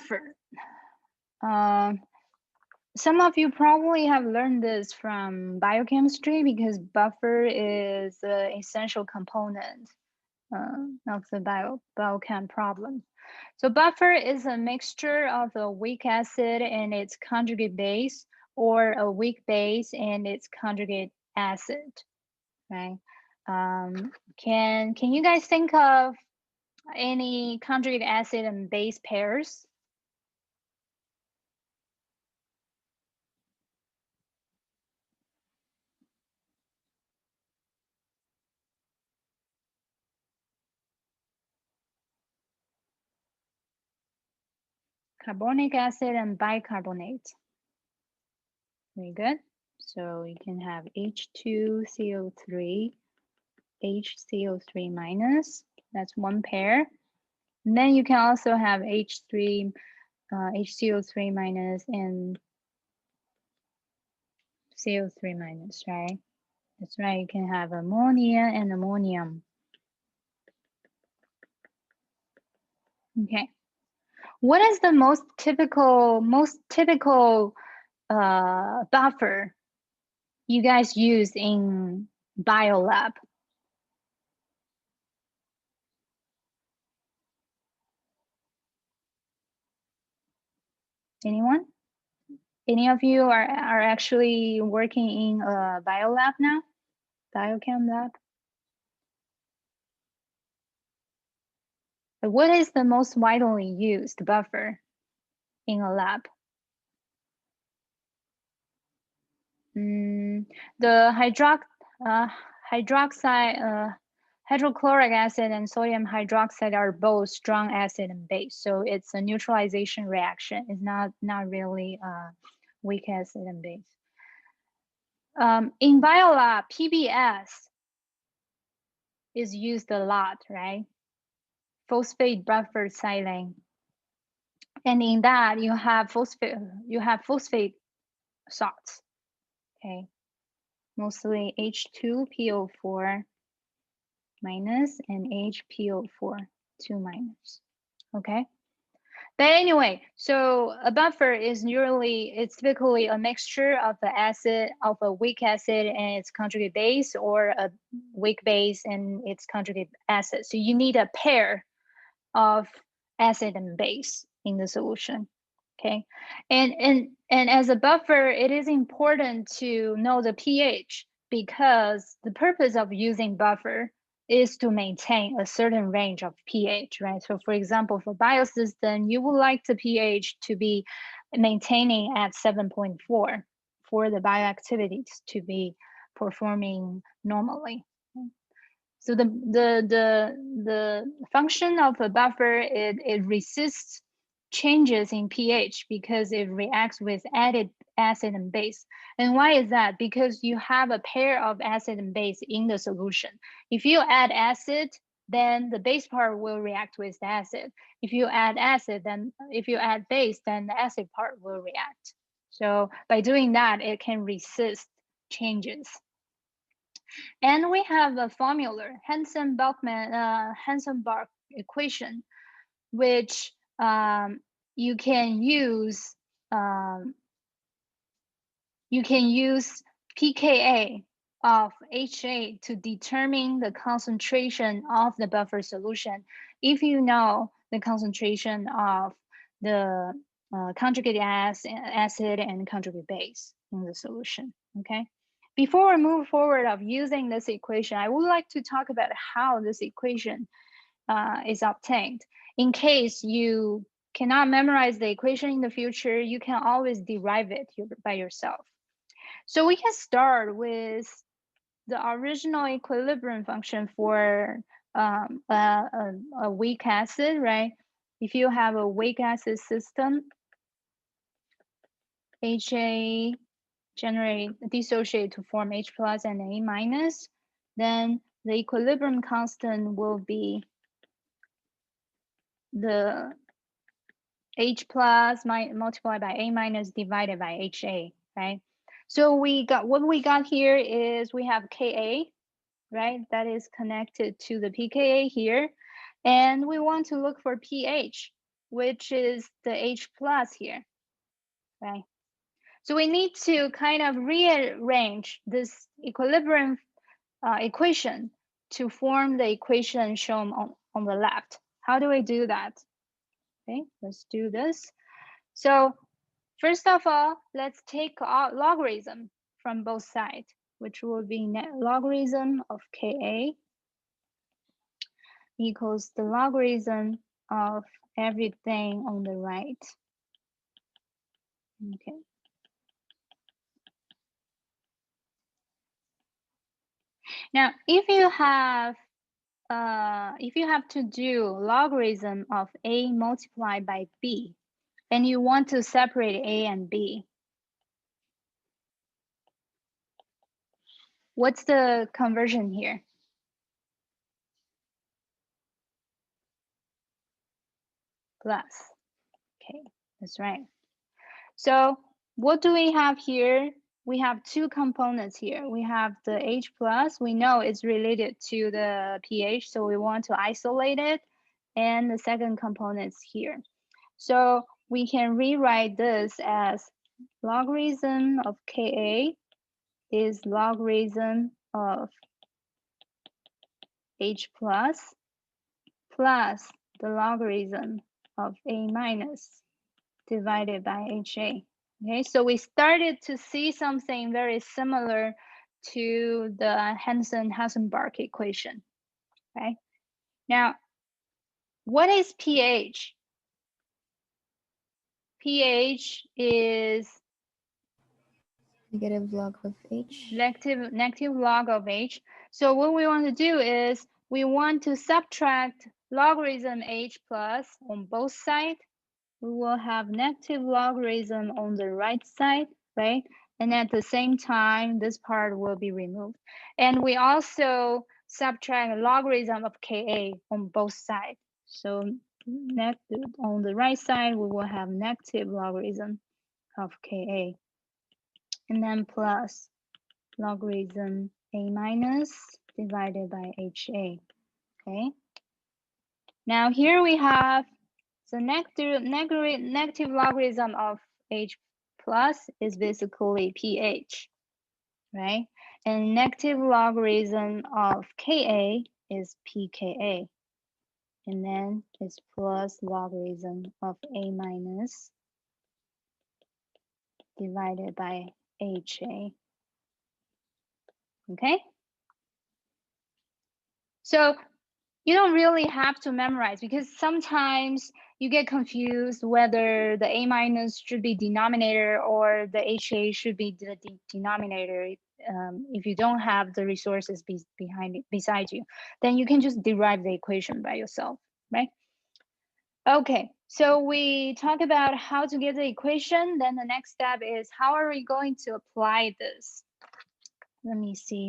buffer. Some of you probably have learned this from biochemistry because buffer is an essential component of the biochem problem. So buffer is a mixture of a weak acid and its conjugate base, or a weak base and its conjugate acid, right? Can you guys think of any conjugate acid and base pairs? Carbonic acid and bicarbonate. Very good. So you can have H2CO3, HCO3 minus. That's one pair. And then you can also have H3, HCO3 minus and CO3 minus, right? That's right. You can have ammonia and ammonium. Okay. What is the most typical buffer you guys use in biolab? Anyone? Any of you are actually working in a biolab now? Biochem lab? What is the most widely used buffer in a lab? The hydrochloric acid and sodium hydroxide are both strong acid and base, so it's a neutralization reaction. It's not really weak acid and base. In biolab, PBS is used a lot, right? Phosphate buffer silane, and in that you have phosphate salts. Okay, mostly H2PO4 minus and HPO4 2 minus. Okay, but anyway, so a buffer is it's typically a mixture of a weak acid and its conjugate base, or a weak base and its conjugate acid. So you need a pair of acid and base in the solution. Okay, and as a buffer, it is important to know the pH, because the purpose of using buffer is to maintain a certain range of pH, right? So for example, for biosystem, you would like the pH to be maintaining at 7.4 for the bioactivities to be performing normally. So the function of a buffer, it resists changes in pH because it reacts with added acid and base. And why is that? Because you have a pair of acid and base in the solution. If you add acid, then the base part will react with the acid. If you add base, then the acid part will react. So by doing that, it can resist changes. And we have a formula, Hansen-Bach equation, which you can use pKa of HA to determine the concentration of the buffer solution if you know the concentration of the conjugate acid and conjugate base in the solution. Okay. Before we move forward of using this equation, I would like to talk about how this equation is obtained. In case you cannot memorize the equation in the future, you can always derive it by yourself. So we can start with the original equilibrium function for a weak acid, right? If you have a weak acid system, HA dissociate to form H plus and A minus, then the equilibrium constant will be the H plus multiplied by A minus divided by HA, right? So what we got here is we have Ka, right? That is connected to the pKa here. And we want to look for pH. which is the H plus here, right? So we need to kind of rearrange this equilibrium equation to form the equation shown on the left. How do we do that? Okay, let's do this. So first of all, let's take out logarithm from both sides, which will be logarithm of Ka equals the logarithm of everything on the right. Okay. Now, if you have to do logarithm of a multiplied by b, and you want to separate a and b, what's the conversion here? Plus. Okay, that's right. So what do we have here? We have two components here. We have the H plus. We know it's related to the pH, so we want to isolate it. And the second component is here. So we can rewrite this as logarithm of Ka is logarithm of H plus the logarithm of A minus divided by HA. Okay, so we started to see something very similar to the Hansen-Hasselbalch equation, right? Now, what is pH? pH is negative log of H. Negative log of H. So what we want to do is we want to subtract logarithm H plus on both sides. We will have negative logarithm on the right side, right? And at the same time, this part will be removed. And we also subtract logarithm of Ka on both sides. So on the right side, we will have negative logarithm of Ka. And then plus logarithm A minus divided by HA, okay? Now here we have the negative logarithm of H plus is basically pH, right? And negative logarithm of Ka is pKa. And then it's plus logarithm of A minus divided by HA. Okay? So you don't really have to memorize because sometimes you get confused whether the A minus should be denominator or the HA should be the denominator. If you don't have the resources beside you, then you can just derive the equation by yourself, right? Okay, so we talk about how to get the equation. Then the next step is how are we going to apply this? Let me see.